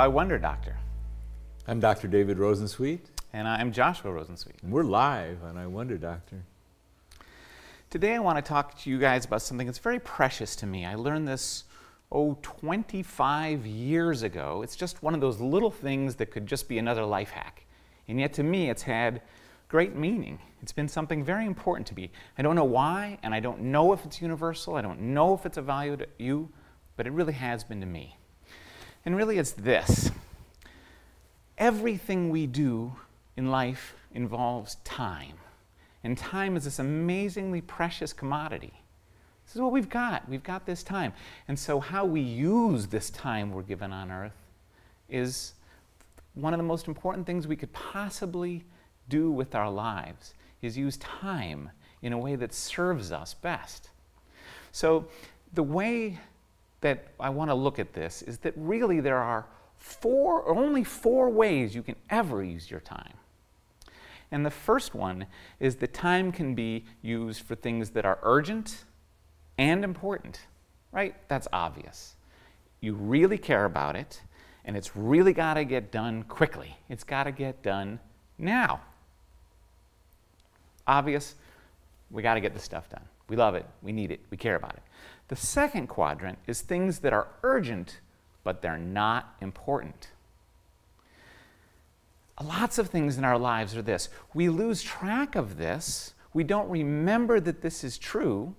I Wonder Doctor. I'm Dr. David Rosensweet. And I'm Joshua Rosensweet. And we're live on I Wonder Doctor. Today I want to talk to you guys about something that's very precious to me. I learned this, 25 years ago. It's just one of those little things that could just be another life hack. And yet to me it's had great meaning. It's been something very important to me. I don't know why, and I don't know if it's universal. I don't know if it's a value to you, but it really has been to me. And really it's this. Everything we do in life involves time. And time is this amazingly precious commodity. This is what we've got. We've got this time. And so how we use this time we're given on earth is one of the most important things we could possibly do with our lives, is use time in a way that serves us best. So the way that I want to look at this is that really there are only four ways you can ever use your time. And the first one is that time can be used for things that are urgent and important, right? That's obvious. You really care about it, and it's really got to get done quickly. It's got to get done now. Obvious, we got to get this stuff done. We love it, we need it, we care about it. The second quadrant is things that are urgent, but they're not important. Lots of things in our lives are this. We lose track of this. We don't remember that this is true,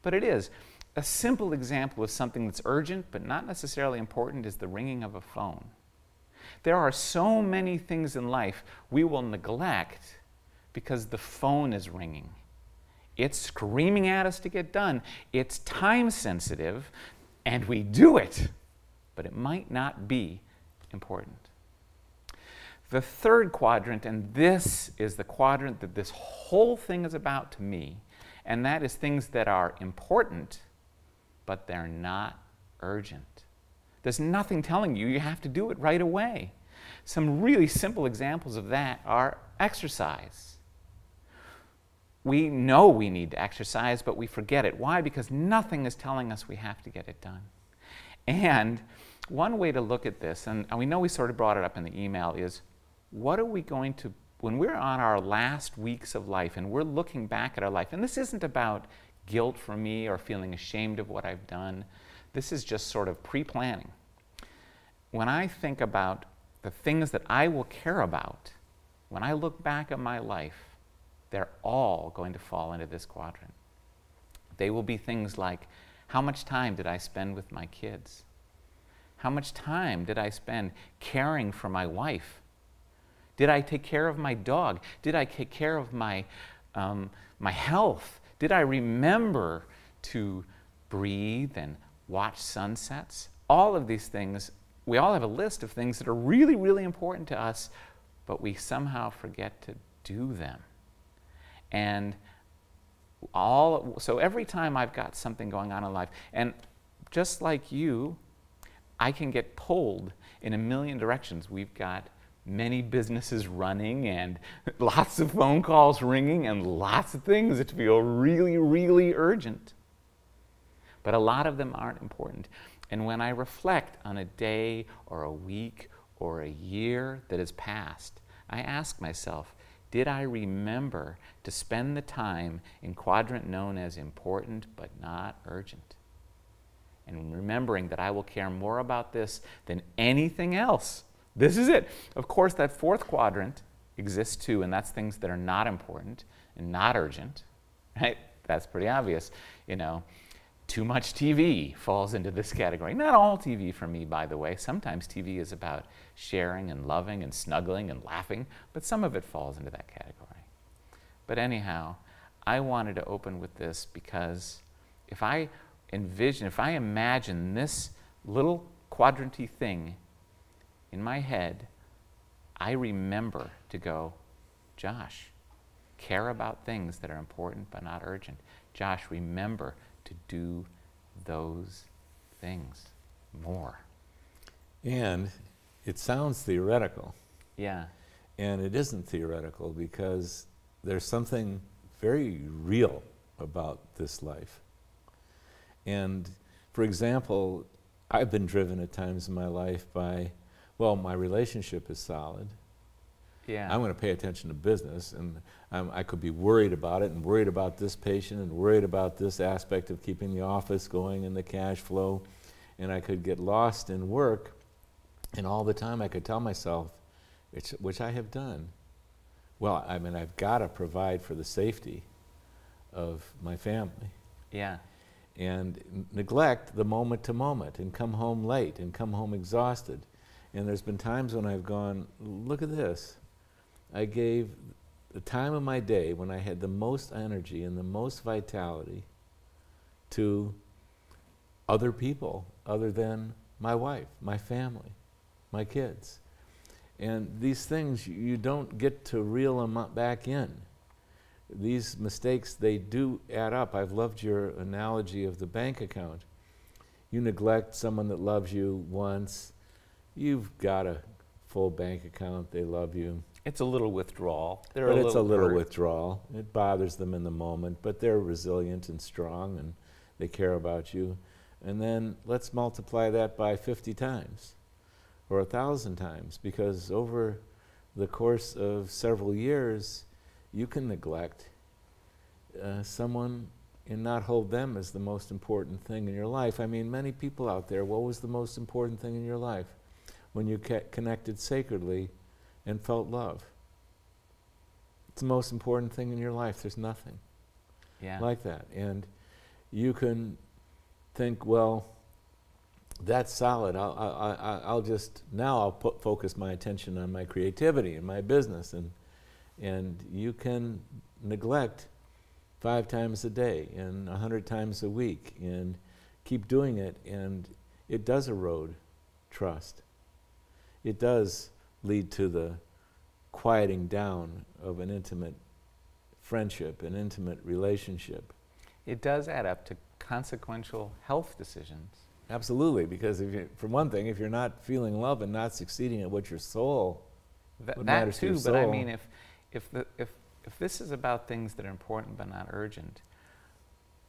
but it is. A simple example of something that's urgent but not necessarily important is the ringing of a phone. There are so many things in life we will neglect because the phone is ringing. It's screaming at us to get done. It's time sensitive, and we do it, but it might not be important. The third quadrant, and this is the quadrant that this whole thing is about to me, and that is things that are important, but they're not urgent. There's nothing telling you have to do it right away. Some really simple examples of that are exercise. We know we need to exercise, but we forget it. Why? Because nothing is telling us we have to get it done. And one way to look at this, and we know we sort of brought it up in the email, is what are we going to, when we're on our last weeks of life and we're looking back at our life, and this isn't about guilt for me or feeling ashamed of what I've done. This is just sort of pre-planning. When I think about the things that I will care about, when I look back at my life, they're all going to fall into this quadrant. They will be things like, how much time did I spend with my kids? How much time did I spend caring for my wife? Did I take care of my dog? Did I take care of my health? Did I remember to breathe and watch sunsets? All of these things, we all have a list of things that are really, really important to us, but we somehow forget to do them. And so every time I've got something going on in life, and just like you, I can get pulled in a million directions. We've got many businesses running and lots of phone calls ringing and lots of things that feel really, really urgent. But a lot of them aren't important. And when I reflect on a day or a week or a year that has passed, I ask myself, did I remember to spend the time in quadrant known as important but not urgent? And remembering that I will care more about this than anything else. This is it. Of course, that fourth quadrant exists too, and that's things that are not important and not urgent, right? That's pretty obvious. You know, too much TV falls into this category. Not all TV for me, by the way. Sometimes TV is about sharing and loving and snuggling and laughing, but some of it falls into that category. But anyhow, I wanted to open with this because if I imagine this little quadrant-y thing in my head, I remember to go, Josh, care about things that are important but not urgent. Josh, remember to do those things more. And it sounds theoretical. Yeah. And it isn't theoretical because there's something very real about this life. And for example, I've been driven at times in my life by, well, my relationship is solid. Yeah. I'm going to pay attention to business, and I could be worried about it, and worried about this patient, and worried about this aspect of keeping the office going and the cash flow, and I could get lost in work, and all the time I could tell myself, which I have done, well, I mean, I've got to provide for the safety of my family. Yeah. And neglect the moment to moment, and come home late, and come home exhausted. And there's been times when I've gone, look at this. I gave the time of my day when I had the most energy and the most vitality to other people other than my wife, my family, my kids. And these things, you don't get to reel them back in. These mistakes, they do add up. I've loved your analogy of the bank account. You neglect someone that loves you once, you've got a full bank account, they love you. It's a little withdrawal. But it's a little withdrawal. It bothers them in the moment, but they're resilient and strong, and they care about you. And then let's multiply that by 50 times or 1,000 times, because over the course of several years, you can neglect someone and not hold them as the most important thing in your life. I mean, many people out there, what was the most important thing in your life? When you connected sacredly and felt love. It's the most important thing in your life. There's nothing like that. And you can think, well, that's solid. I'll just, now I'll focus my attention on my creativity and my business. And you can neglect 5 times a day and 100 times a week and keep doing it, and it does erode trust. It does lead to the quieting down of an intimate friendship, an intimate relationship. It does add up to consequential health decisions. Absolutely, because if you, for one thing, if you're not feeling love and not succeeding at what your soul, what matters to your soul. But I mean, if this is about things that are important but not urgent,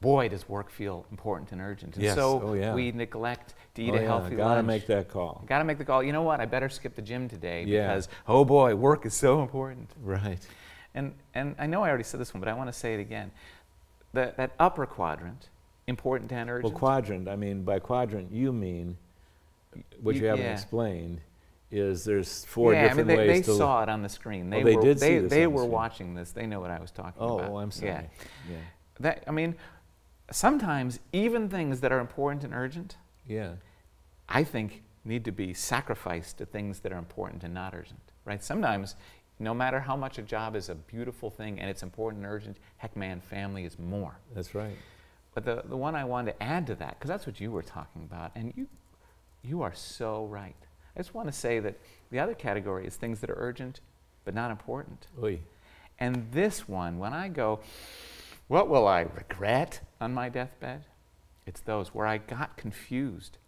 boy, does work feel important and urgent. And yes. so we neglect to eat a healthy lunch. Gotta make that call. Gotta make the call. You know what? I better skip the gym today because, oh boy, work is so important. Right. And I know I already said this one, but I want to say it again. That upper quadrant, important and urgent. Well, quadrant, I mean, by quadrant you mean, what you haven't explained, is there's 4 different ways to... Yeah, they saw it on the screen. They were watching this. They know what I was talking about. Oh, I'm sorry. Yeah. I mean, sometimes even things that are important and urgent, I think, need to be sacrificed to things that are important and not urgent, right? Sometimes, no matter how much a job is a beautiful thing and it's important and urgent, heck man, family is more. That's right. But the one I wanted to add to that, because that's what you were talking about, and you are so right. I just want to say that the other category is things that are urgent but not important. Oy. And this one, when I go, what will I regret on my deathbed? It's those where I got confused,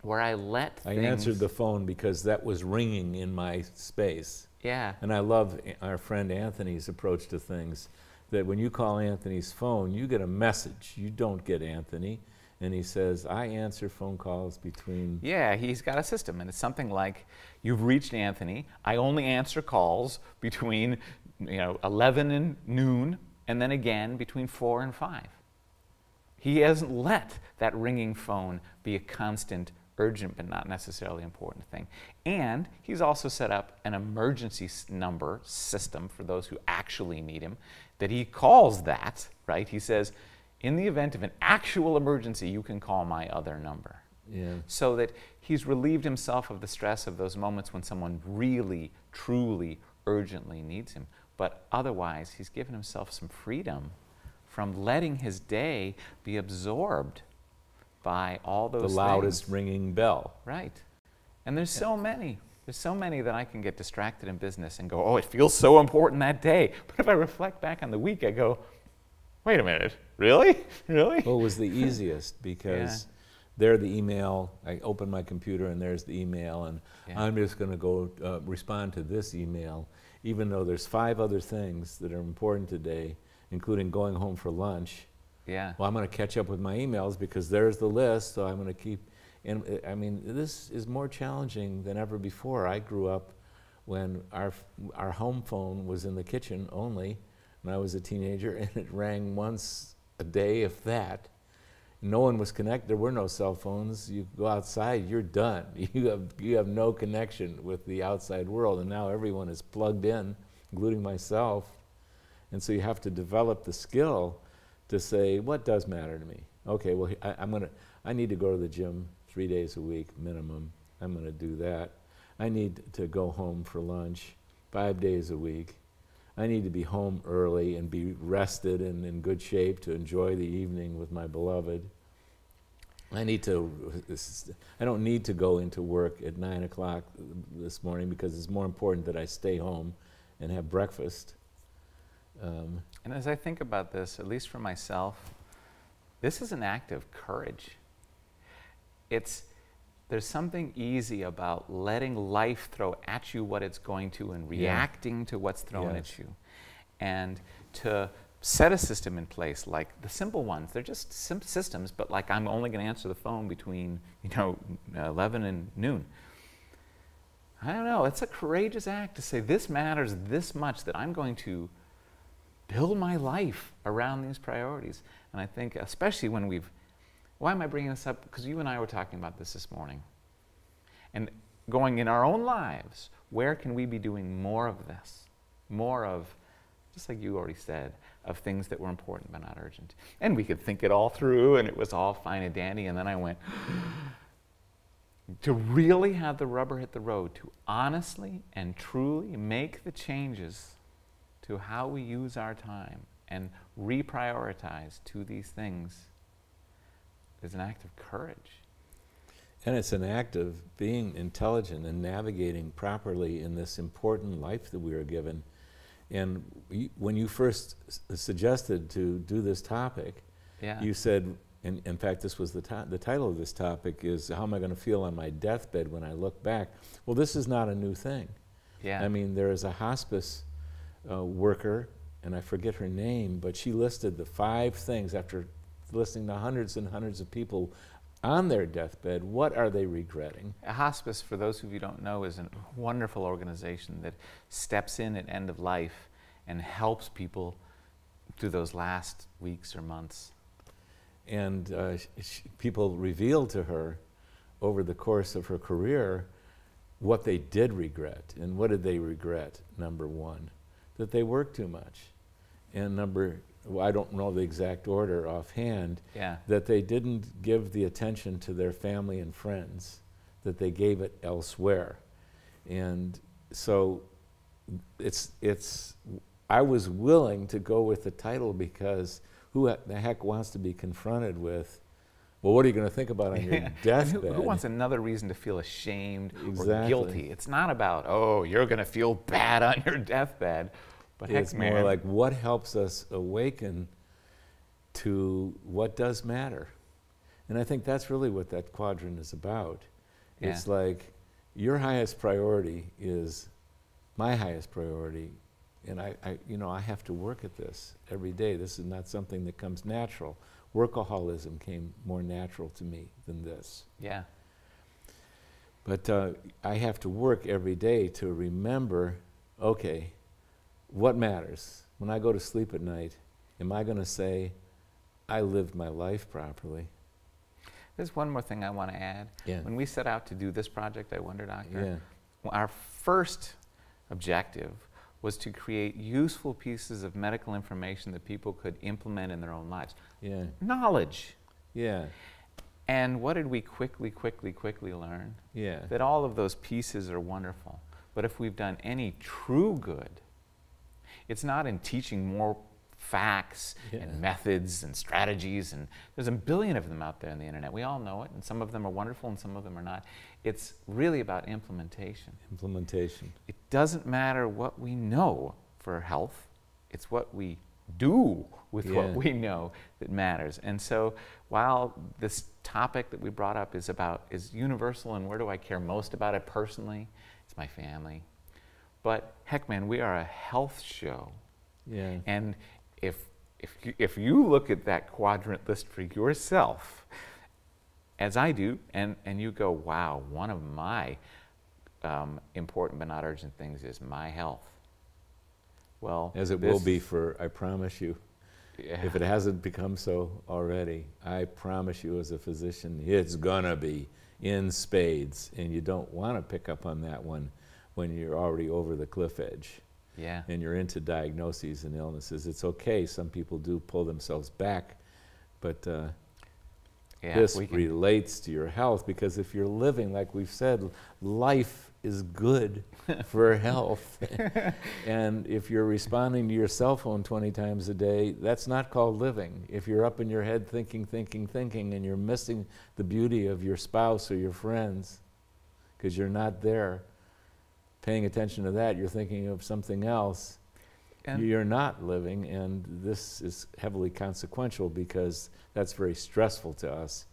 where I let things... I answered the phone because that was ringing in my space. Yeah. And I love our friend Anthony's approach to things, that when you call Anthony's phone, you get a message. You don't get Anthony. And he says, I answer phone calls between... Yeah, he's got a system, and it's something like, you've reached Anthony. I only answer calls between 11 and noon, and then again between 4 and 5. He hasn't let that ringing phone be a constant, urgent, but not necessarily important thing. And he's also set up an emergency number system for those who actually need him, that he calls that, right? He says, in the event of an actual emergency, you can call my other number. Yeah. So that he's relieved himself of the stress of those moments when someone really, truly, urgently needs him. But otherwise, he's given himself some freedom from letting his day be absorbed by all those things. The loudest ringing bell. Right. And there's so many. There's so many that I can get distracted in business and go, oh, it feels so important that day. But if I reflect back on the week, I go, wait a minute, really? Really? Well, it was the easiest because there the email, I open my computer and there's the email, and I'm just going to go respond to this email, even though there's 5 other things that are important today, including going home for lunch. Yeah. Well, I'm going to catch up with my emails because there's the list, so I'm going to keep, And I mean, this is more challenging than ever before. I grew up when our home phone was in the kitchen only when I was a teenager, and it rang once a day, if that. No one was connected. There were no cell phones. You go outside, you're done. You have no connection with the outside world, and now everyone is plugged in, including myself. And so you have to develop the skill to say, what does matter to me? Okay, well, I need to go to the gym 3 days a week minimum. I'm going to do that. I need to go home for lunch 5 days a week. I need to be home early and be rested and in good shape to enjoy the evening with my beloved. I don't need to go into work at 9 o'clock this morning because it's more important that I stay home and have breakfast. And as I think about this, at least for myself, this is an act of courage. There's something easy about letting life throw at you what it's going to and reacting to what's thrown at you. And to set a system in place, like the simple ones, they're just systems, but like I'm only going to answer the phone between 11 and noon. I don't know, it's a courageous act to say this matters this much that I'm going to build my life around these priorities. And I think especially when why am I bringing this up? Because you and I were talking about this morning. And going in our own lives, where can we be doing more of this? More of, just like you already said, of things that were important but not urgent. And we could think it all through and it was all fine and dandy. And then I went, to really have the rubber hit the road, to honestly and truly make the changes to how we use our time and reprioritize to these things is an act of courage. And it's an act of being intelligent and navigating properly in this important life that we are given. And when you first suggested to do this topic, you said, and in fact this was the title of this topic is, how am I going to feel on my deathbed when I look back? Well, this is not a new thing. I mean, there is a hospice worker, and I forget her name, but she listed the 5 things after listening to hundreds and hundreds of people on their deathbed. What are they regretting? A hospice, for those of you who don't know, is a wonderful organization that steps in at end of life and helps people through those last weeks or months. And people revealed to her over the course of her career what they did regret. And what did they regret? Number 1, that they worked too much. And I don't know the exact order offhand, that they didn't give the attention to their family and friends, that they gave it elsewhere. And so I was willing to go with the title because who the heck wants to be confronted with, well, what are you going to think about on your deathbed? Who wants another reason to feel ashamed or guilty? It's not about, oh, you're going to feel bad on your deathbed. But it's more like, what helps us awaken to what does matter? And I think that's really what that quadrant is about. It's like, your highest priority is my highest priority, and I have to work at this every day. This is not something that comes natural. Workaholism came more natural to me than this. But I have to work every day to remember, okay, what matters? When I go to sleep at night, am I going to say, I lived my life properly? There's one more thing I want to add. When we set out to do this project, I wonder, Doctor, our first objective was to create useful pieces of medical information that people could implement in their own lives. Knowledge. And what did we quickly learn? That all of those pieces are wonderful. But if we've done any true good, it's not in teaching more facts and methods and strategies, and there's a billion of them out there on the internet. We all know it, and some of them are wonderful and some of them are not. It's really about implementation. It doesn't matter what we know for health. It's what we do with what we know that matters. And so while this topic that we brought up is universal, and where do I care most about it personally? It's my family. But heck, man, we are a health show. And if you look at that quadrant list for yourself, as I do, and you go, wow, one of my important but not urgent things is my health. Well, as it will be for, I promise you, yeah. if it hasn't become so already, I promise you as a physician, it's gonna be in spades, and you don't want to pick up on that one when you're already over the cliff edge. Yeah. And you're into diagnoses and illnesses. It's okay, some people do pull themselves back, but this relates to your health, because if you're living, like we've said, life is good for health. And if you're responding to your cell phone 20 times a day, that's not called living. If you're up in your head thinking, and you're missing the beauty of your spouse or your friends because you're not there paying attention to that, you're thinking of something else, and you're not living. And this is heavily consequential because that's very stressful to us.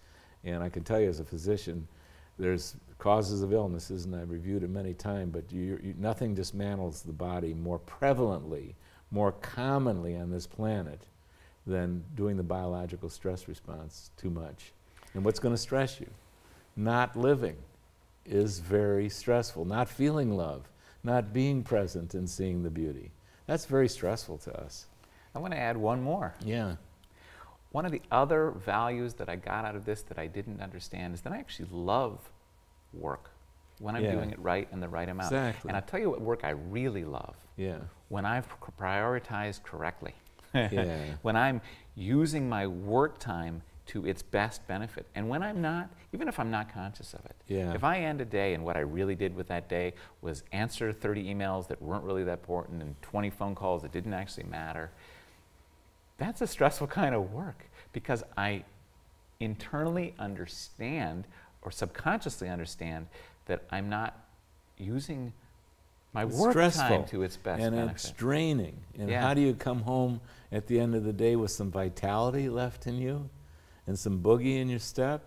And I can tell you as a physician, there's causes of illnesses, and I've reviewed it many times, but nothing dismantles the body more prevalently, more commonly on this planet than doing the biological stress response too much. And what's going to stress you? Not living is very stressful. Not feeling love, not being present and seeing the beauty. That's very stressful to us. I want to add one more. Yeah. One of the other values that I got out of this that I didn't understand is that I actually love work when I'm doing it right and the right amount. Exactly. And I'll tell you what work I really love. Yeah. When I've prioritized correctly. Yeah. When I'm using my work time to its best benefit. And when I'm not, even if I'm not conscious of it. Yeah. If I end a day and what I really did with that day was answer 30 emails that weren't really that important and 20 phone calls that didn't actually matter, that's a stressful kind of work, because I internally understand or subconsciously understand that I'm not using my work time to its best benefit. And it's draining. And Yeah. how do you come home at the end of the day with some vitality left in you and some boogie in your step?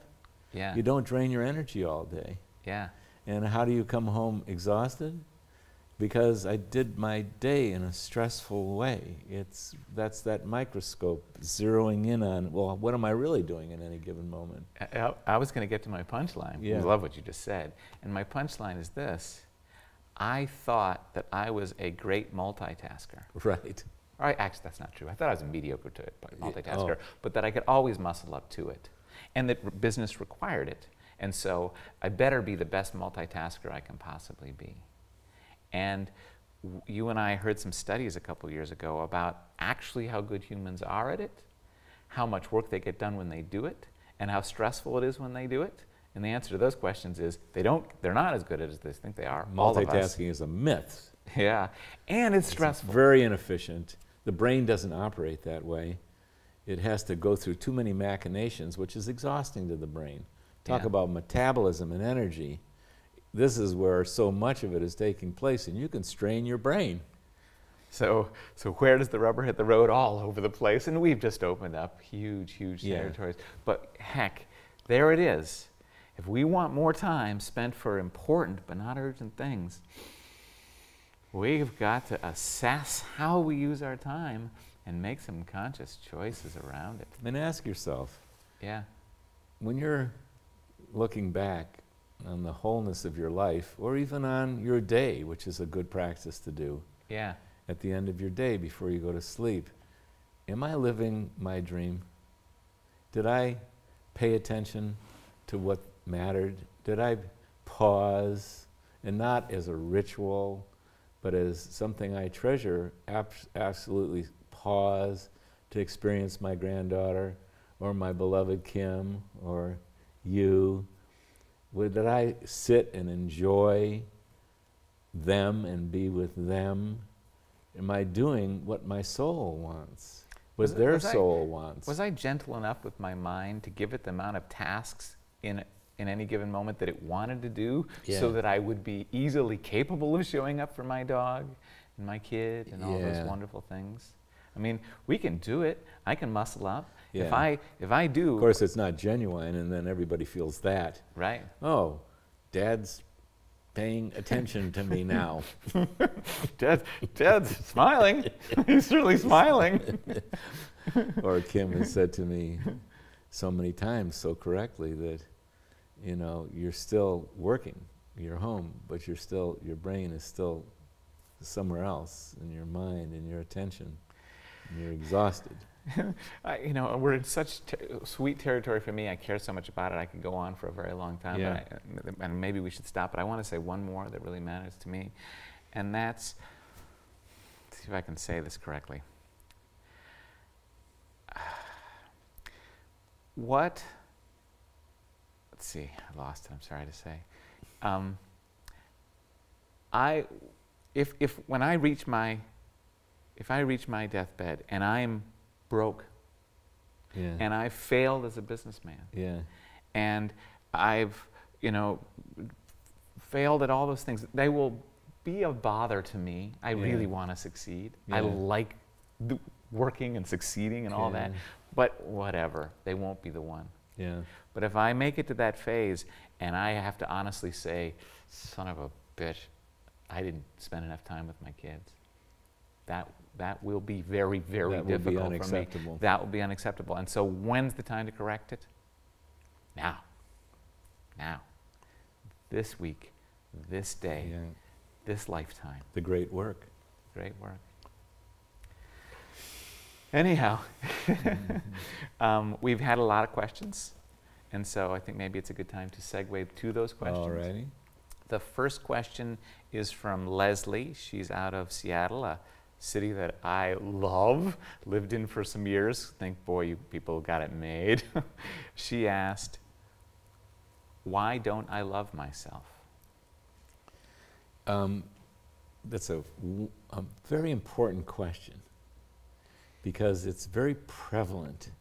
Yeah. You don't drain your energy all day. Yeah. And how do you come home exhausted? Because I did my day in a stressful way. That's that microscope zeroing in on, well, what am I really doing in any given moment? I was going to get to my punchline. Yeah. I love what you just said. And my punchline is this. I thought that I was a great multitasker. Right. Actually, that's not true. I thought I was a mediocre multitasker, but that I could always muscle up to it, and that business required it. And so I better be the best multitasker I can possibly be. And you and I heard some studies a couple years ago about actually how good humans are at it, how much work they get done when they do it, and how stressful it is when they do it. And the answer to those questions is they're not as good as they think they are. Multitasking is a myth. Yeah, and it's stressful. Very inefficient. The brain doesn't operate that way. It has to go through too many machinations, which is exhausting to the brain. Talk about metabolism and energy. This is where so much of it is taking place, and you can strain your brain. So where does the rubber hit the road? All over the place, and we've just opened up huge territories. But heck, there it is. If we want more time spent for important but not urgent things, we've got to assess how we use our time and make some conscious choices around it. And ask yourself, when you're looking back on the wholeness of your life, or even on your day, which is a good practice to do, at the end of your day before you go to sleep, am I living my dream? Did I pay attention to what mattered? Did I pause, and not as a ritual, but as something I treasure, absolutely pause to experience my granddaughter, or my beloved Kim, or you? Did I sit and enjoy them and be with them? Am I doing what my soul wants, what their soul wants? Was I gentle enough with my mind to give it the amount of tasks in any given moment that it wanted to do, so that I would be easily capable of showing up for my dog and my kid and all those wonderful things? I mean, we can do it. I can muscle up. If I do... Of course, it's not genuine, and then everybody feels that. Right. Oh, Dad's paying attention to me now. Dad's smiling. He's certainly smiling. Or Kim has said to me so many times so correctly that you know, you're still working, you're home, but you're still, your brain is still somewhere else in your mind and your attention, and you're exhausted. You know, we're in such sweet territory for me. I care so much about it. I could go on for a very long time, Yeah. and maybe we should stop. But I want to say one more that really matters to me, and that's, let's see if I can say this correctly. Let's see, I lost it. I'm sorry to say. When I reach my deathbed and I'm broke, Yeah. and I've failed as a businessman, Yeah. and I've, you know, failed at all those things, they will be a bother to me. I really want to succeed. I Yeah. like working and succeeding and all that, but whatever, they won't be the one. Yeah. But if I make it to that phase and I have to honestly say, son of a bitch, I didn't spend enough time with my kids, that will be very, very difficult for me. Unacceptable. That will be unacceptable. And so when's the time to correct it? Now. Now. This week, this day, Yeah. this lifetime. The great work. Great work. Anyhow, we've had a lot of questions, and so I think maybe it's a good time to segue to those questions. Alrighty. The first question is from Leslie. She's out of Seattle, a city that I love, lived in for some years. Think, boy, you people got it made. She asked, why don't I love myself? That's a very important question, because it's very prevalent.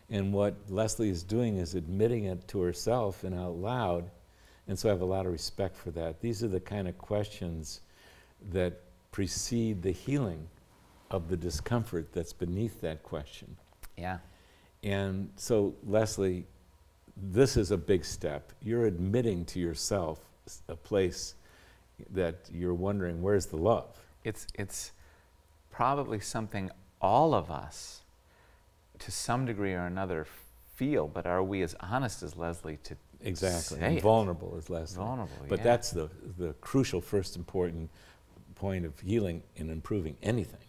And what Leslie is doing is admitting it to herself and out loud, and so I have a lot of respect for that. These are the kind of questions that precede the healing of the discomfort that's beneath that question. Yeah. And so, Leslie, this is a big step. You're admitting to yourself a place that you're wondering, where's the love? It's probably something all of us, to some degree or another, feel, but are we as honest as Leslie to Exactly, say and it? vulnerable as Leslie. Vulnerable, But yeah. that's the crucial first important point of healing and improving anything.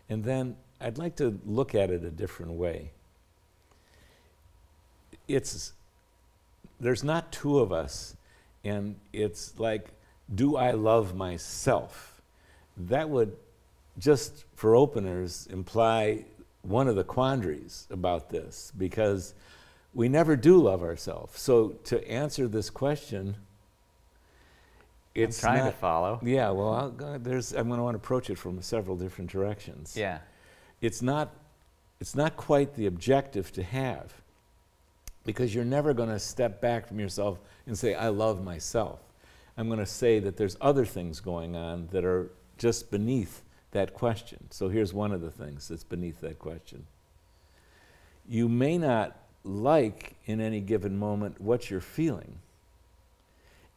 And then I'd like to look at it a different way. There's not two of us, and it's like, do I love myself? That would, just for openers, imply one of the quandaries about this, because we never do love ourselves. So to answer this question, it's I'm trying not, to follow. Yeah, well, I'm going to want to approach it from several different directions. Yeah. It's not quite the objective to have, because you're never going to step back from yourself and say, I love myself. I'm going to say that there's other things going on that are just beneath that question. So here's one of the things that's beneath that question. You may not like in any given moment what you're feeling.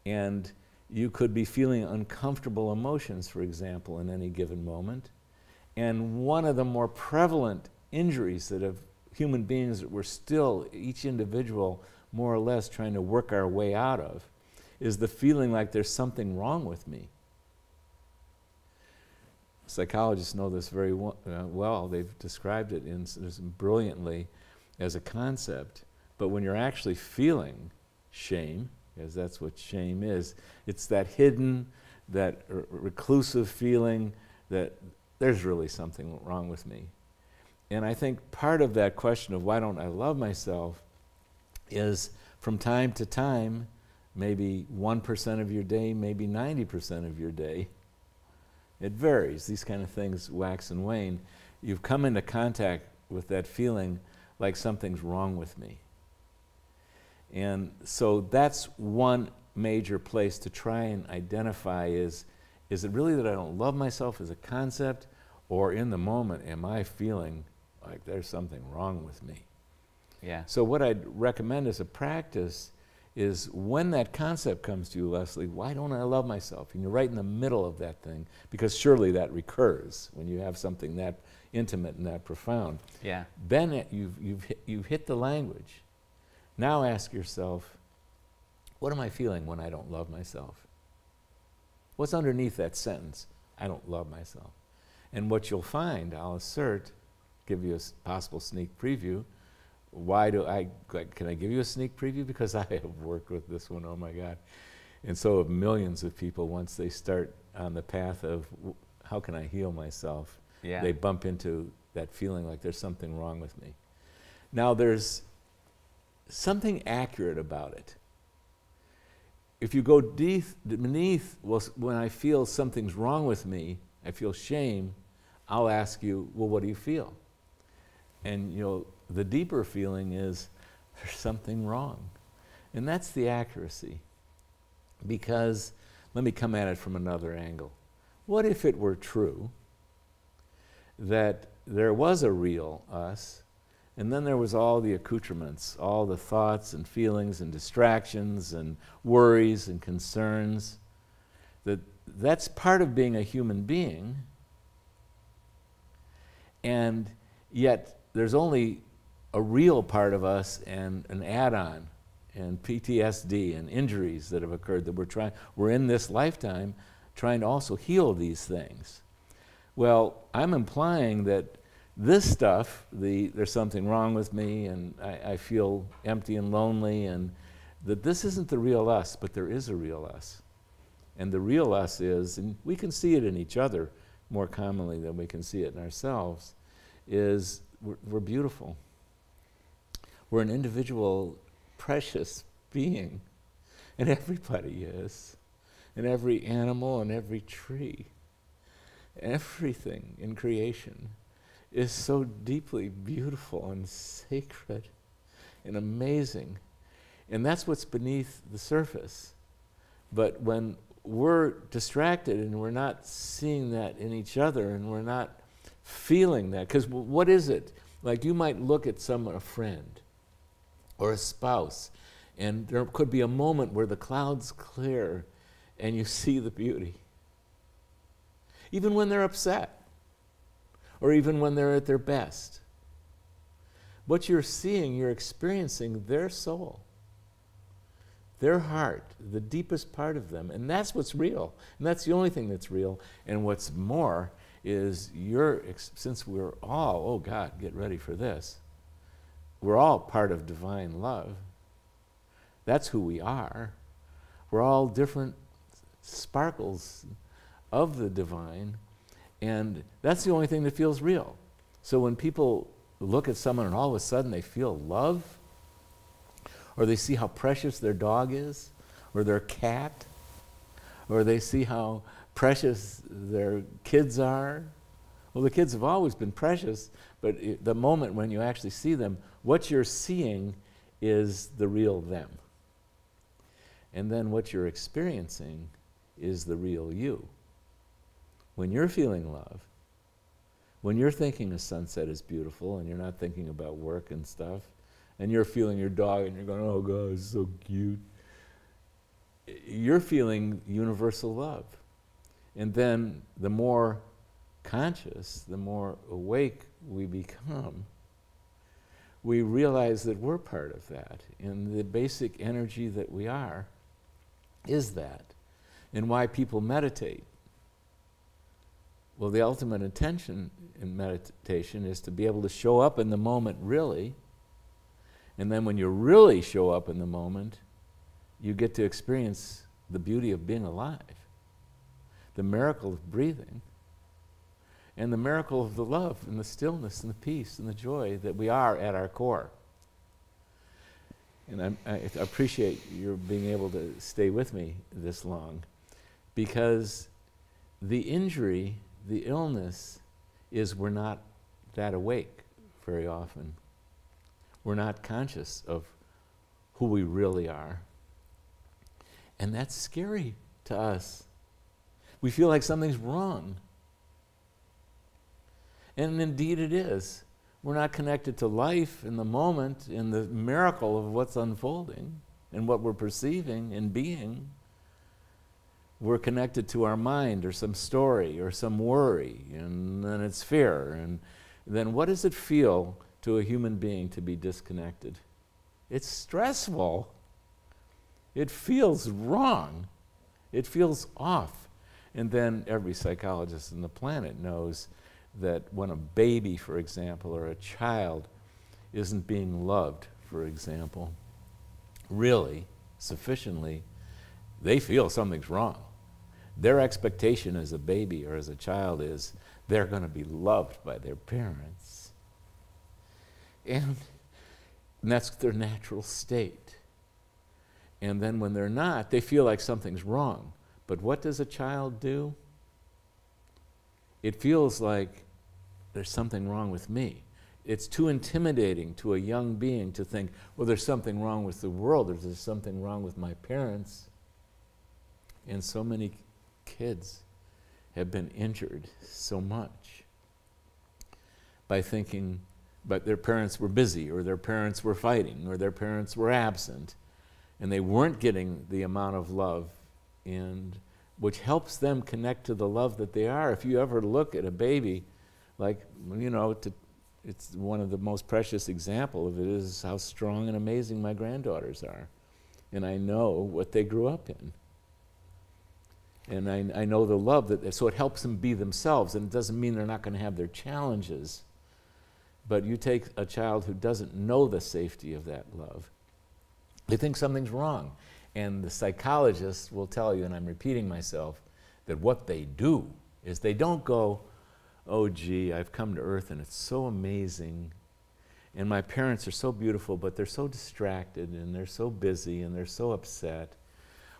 And you could be feeling uncomfortable emotions, for example, in any given moment. And one of the more prevalent injuries that have human beings that we're still, each individual, more or less trying to work our way out of, is the feeling like there's something wrong with me. Psychologists know this very well. They've described it brilliantly as a concept. But when you're actually feeling shame, because that's what shame is, it's that hidden, that reclusive feeling that there's really something wrong with me. And I think part of that question of why don't I love myself is, from time to time, maybe 1% of your day, maybe 90% of your day, it varies. These kind of things wax and wane. You've come into contact with that feeling like something's wrong with me. And so that's one major place to try and identify is it really that I don't love myself as a concept, or in the moment am I feeling like there's something wrong with me? Yeah. So what I'd recommend as a practice is, when that concept comes to you, Leslie, why don't I love myself? And you're right in the middle of that thing, because surely that recurs when you have something that intimate and that profound. Yeah. Then you've hit the language. Now ask yourself, What am I feeling when I don't love myself? What's underneath that sentence? I don't love myself. And what you'll find, I'll assert, give you a possible sneak preview. Can I give you a sneak preview? Because I have worked with this one, oh my God. And so have millions of people once they start on the path of how can I heal myself? Yeah. They bump into that feeling like there's something wrong with me. Now there's something accurate about it. If you go beneath, well, when I feel something's wrong with me, I feel shame, I'll ask you, well, what do you feel? And the deeper feeling is there's something wrong. And that's the accuracy. Because, let me come at it from another angle. What if it were true that there was a real us, and then there was all the accoutrements, all the thoughts and feelings and distractions and worries and concerns, that's part of being a human being, and yet there's only a real part of us and an add-on and PTSD and injuries that have occurred that we're in this lifetime trying to also heal these things. Well, I'm implying that this stuff, there's something wrong with me and I feel empty and lonely, and that this isn't the real us, but there is a real us. And the real us is, and we can see it in each other more commonly than we can see it in ourselves, is we're beautiful. We're an individual, precious being. And everybody is. And every animal and every tree. Everything in creation is so deeply beautiful and sacred and amazing. And that's what's beneath the surface. But when we're distracted and we're not seeing that in each other and we're not feeling that, because what is it? Like you might look at someone, a friend or a spouse, and there could be a moment where the clouds clear and you see the beauty. Even when they're upset, or even when they're at their best. What you're seeing, you're experiencing their soul, their heart, the deepest part of them, and that's what's real. And that's the only thing that's real. And what's more is since we're all, oh God, get ready for this, we're all part of divine love. That's who we are. We're all different sparkles of the divine, and that's the only thing that feels real. So when people look at someone and all of a sudden they feel love, or they see how precious their dog is, or their cat, or they see how precious their kids are. Well, the kids have always been precious, but the moment when you actually see them, what you're seeing is the real them. And then what you're experiencing is the real you. When you're feeling love, when you're thinking a sunset is beautiful and you're not thinking about work and stuff, and you're feeling your dog and you're going, oh God, it's so cute, you're feeling universal love. And then the more conscious, the more awake we become, we realize that we're part of that. And the basic energy that we are is that. And why people meditate. Well, the ultimate intention in meditation is to be able to show up in the moment really. And then when you really show up in the moment, you get to experience the beauty of being alive, the miracle of breathing, and the miracle of the love and the stillness and the peace and the joy that we are at our core. And I appreciate your being able to stay with me this long, because the injury, the illness, is we're not that awake very often. We're not conscious of who we really are. And that's scary to us. We feel like something's wrong. And indeed it is. We're not connected to life in the moment, in the miracle of what's unfolding and what we're perceiving and being. We're connected to our mind or some story or some worry, and then it's fear. And then what does it feel to a human being to be disconnected? It's stressful. It feels wrong. It feels off. And then every psychologist on the planet knows that when a baby, for example, or a child isn't being loved, for example, really, sufficiently, they feel something's wrong. Their expectation as a baby or as a child is they're going to be loved by their parents. And that's their natural state. And then when they're not, they feel like something's wrong. But what does a child do? It feels like there's something wrong with me. It's too intimidating to a young being to think, well, there's something wrong with the world, or there's something wrong with my parents. And so many kids have been injured so much by thinking, but their parents were busy, or their parents were fighting, or their parents were absent, and they weren't getting the amount of love, and which helps them connect to the love that they are. If you ever look at a baby, like, you know, it's one of the most precious example of it is how strong and amazing my granddaughters are. And I know what they grew up in. And I know the love that, so it helps them be themselves, and it doesn't mean they're not going to have their challenges. But you take a child who doesn't know the safety of that love, they think something's wrong. And the psychologists will tell you, and I'm repeating myself, that what they do is they don't go, oh gee, I've come to earth and it's so amazing, and my parents are so beautiful, but they're so distracted, and they're so busy, and they're so upset.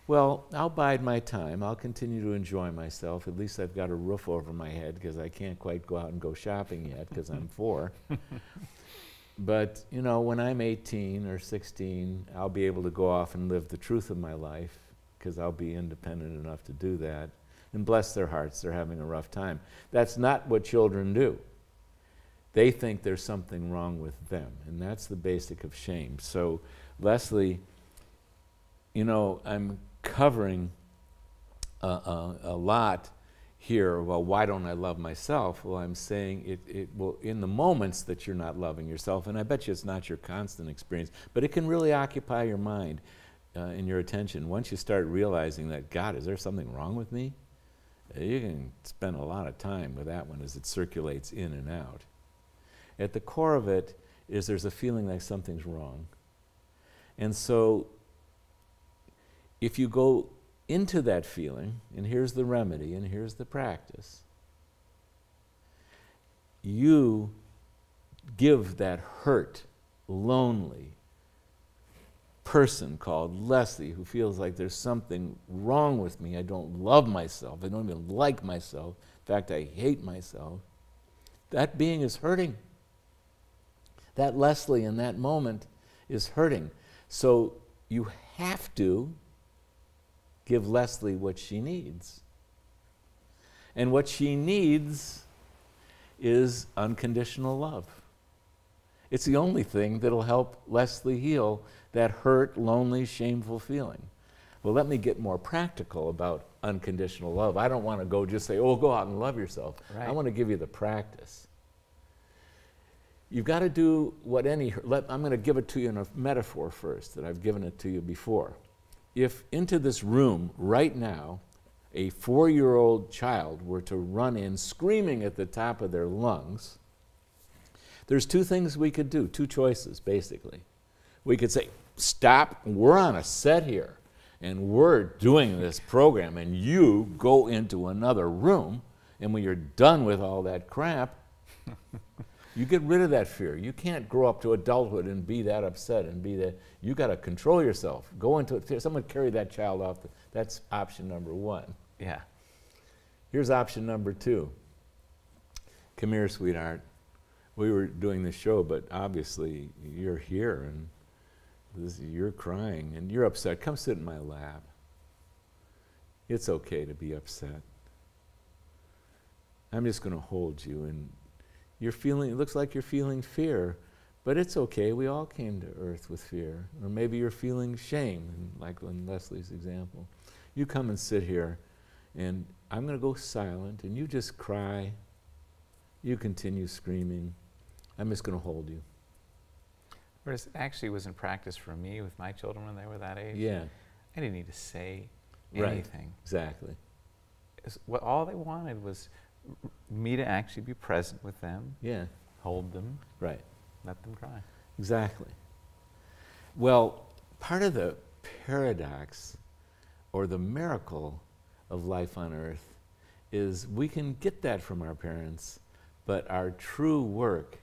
Well, I'll bide my time. I'll continue to enjoy myself. At least I've got a roof over my head, because I can't quite go out and go shopping yet, because I'm 4. But, you know, when I'm 18 or 16, I'll be able to go off and live the truth of my life, because I'll be independent enough to do that. And bless their hearts, they're having a rough time. That's not what children do. They think there's something wrong with them, and that's the basic of shame. So, Leslie, you know, I'm covering a lot here. Well, why don't I love myself? Well, I'm saying it will, in the moments that you're not loving yourself, and I bet you it's not your constant experience, but it can really occupy your mind and your attention. Once you start realizing that, God, is there something wrong with me? You can spend a lot of time with that one as it circulates in and out. At the core of it is there's a feeling like something's wrong. And so if you go into that feeling, and here's the remedy, and here's the practice, you give that hurt, lonely person called Leslie, who feels like there's something wrong with me, I don't love myself, I don't even like myself, in fact, I hate myself, that being is hurting. That Leslie in that moment is hurting. So you have to give Leslie what she needs. And what she needs is unconditional love. It's the only thing that'll help Leslie heal that hurt, lonely, shameful feeling. Well, let me get more practical about unconditional love. I don't want to go just say, oh, go out and love yourself. Right. I want to give you the practice. You've got to do what I'm going to give it to you in a metaphor first, that I've given it to you before. If into this room right now, a 4-year-old child were to run in screaming at the top of their lungs, there's 2 things we could do, 2 choices, basically. We could say, stop, we're on a set here, and we're doing this program, and you go into another room, and when you're done with all that crap, you get rid of that fear. You can't grow up to adulthood and be that upset and be that. You got to control yourself. Go into it. Someone carry that child off. That's option number 1. Yeah. Here's option number 2. Come here, sweetheart. We were doing the show, but obviously you're here and you're crying and you're upset. Come sit in my lap. It's okay to be upset. I'm just going to hold you, and you're feeling, it looks like you're feeling fear, but it's okay. We all came to earth with fear. Or maybe you're feeling shame, like in Leslie's example. You come and sit here, and I'm going to go silent, and you just cry. You continue screaming. I'm just going to hold you. Whereas actually was in practice for me with my children when they were that age. Yeah. I didn't need to say Right. anything. Exactly. All they wanted was me to actually be present with them, Yeah. hold them, Right. let them cry. Exactly. Well, part of the paradox or the miracle of life on earth is we can get that from our parents, but our true work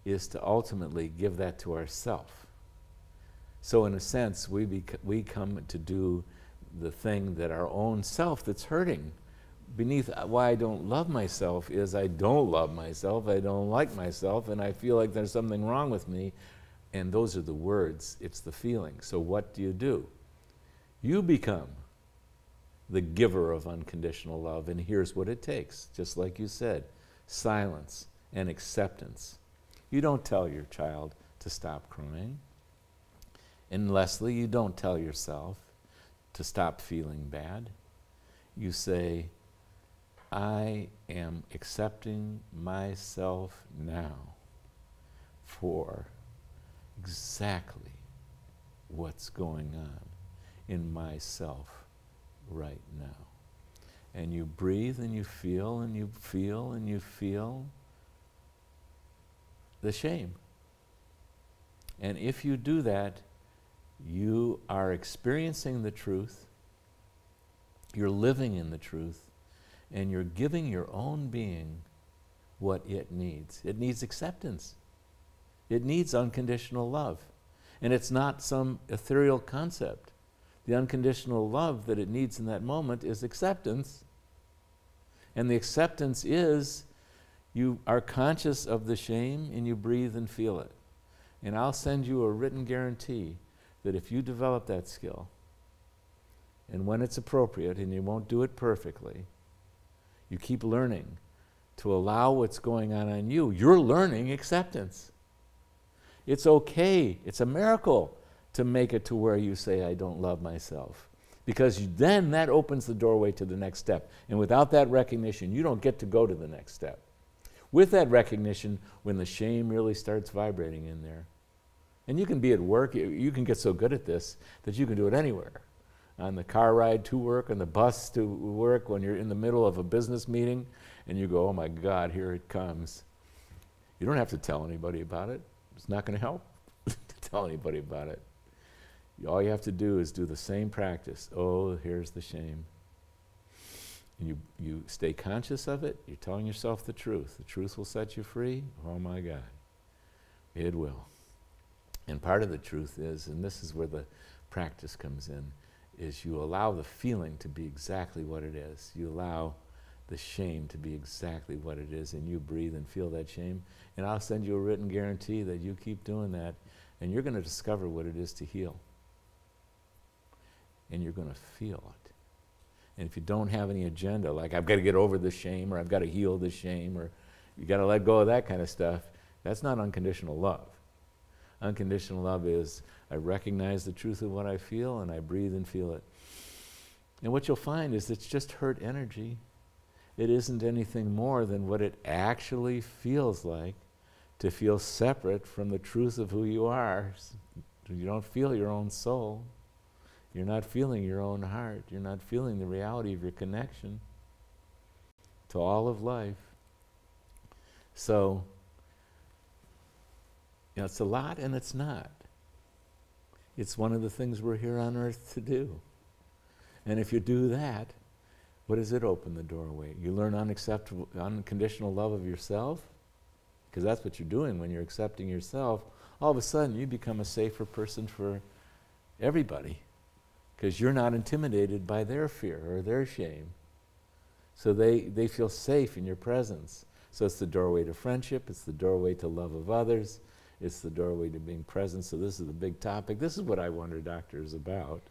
is to ultimately give that to ourself. So in a sense, we come to do the thing that our own self that's hurting. Beneath why I don't love myself is I don't love myself, I don't like myself, and I feel like there's something wrong with me. And those are the words, it's the feeling. So what do? You become the giver of unconditional love, and here's what it takes, just like you said, silence and acceptance. You don't tell your child to stop crying. And Leslie, you don't tell yourself to stop feeling bad. You say, I am accepting myself now for exactly what's going on in myself right now. And you breathe and you feel and you feel and you feel the shame. And if you do that, you are experiencing the truth, you're living in the truth, and you're giving your own being what it needs. It needs acceptance. It needs unconditional love. And it's not some ethereal concept. The unconditional love that it needs in that moment is acceptance. And the acceptance is you are conscious of the shame and you breathe and feel it. And I'll send you a written guarantee that if you develop that skill, and when it's appropriate, and you won't do it perfectly, you keep learning to allow what's going on you. You're learning acceptance. It's okay, it's a miracle to make it to where you say, I don't love myself. Because then that opens the doorway to the next step. And without that recognition, you don't get to go to the next step. With that recognition, when the shame really starts vibrating in there, and you can be at work, you can get so good at this that you can do it anywhere. On the car ride to work, on the bus to work, when you're in the middle of a business meeting, and you go, oh my God, here it comes. You don't have to tell anybody about it. It's not going to help to tell anybody about it. All you have to do is do the same practice. Oh, here's the shame. And you stay conscious of it. You're telling yourself the truth. The truth will set you free. Oh my God, it will. And part of the truth is, and this is where the practice comes in, is you allow the feeling to be exactly what it is. You allow the shame to be exactly what it is, and you breathe and feel that shame. And I'll send you a written guarantee that you keep doing that, and you're going to discover what it is to heal. And you're going to feel it. And if you don't have any agenda, like I've got to get over the shame, or I've got to heal the shame, or you got to let go of that kind of stuff, that's not unconditional love. Unconditional love is I recognize the truth of what I feel and I breathe and feel it. And what you'll find is it's just hurt energy. It isn't anything more than what it actually feels like to feel separate from the truth of who you are. You don't feel your own soul. You're not feeling your own heart. You're not feeling the reality of your connection to all of life. So, you know, it's a lot and it's not. It's one of the things we're here on earth to do. And if you do that, what does it open the doorway? You learn unconditional love of yourself, because that's what you're doing when you're accepting yourself. All of a sudden, you become a safer person for everybody, because you're not intimidated by their fear or their shame. So they feel safe in your presence. So it's the doorway to friendship, it's the doorway to love of others, it's the doorway to being present. So this is the big topic. This is what I Wonder Doctor is about.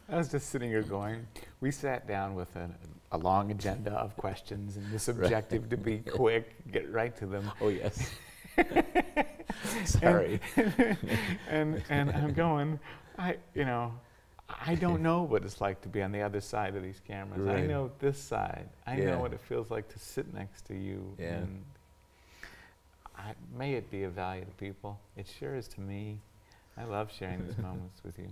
I was just sitting here going, we sat down with a long agenda of questions, and this objective to be quick, get right to them. Oh, yes. Sorry. And I'm going, I don't know what it's like to be on the other side of these cameras. Right. I know this side. I Yeah. know what it feels like to sit next to you. Yeah. And may it be of value to people. It sure is to me. I love sharing these moments with you.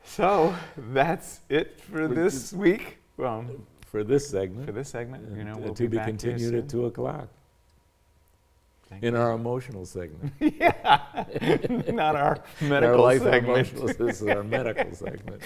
So that's it for this week. For this segment. For this segment, you know, we'll to be back continued at 2 o'clock. In our emotional segment. Yeah, not our medical our life segment. Emotional, this is our medical segment.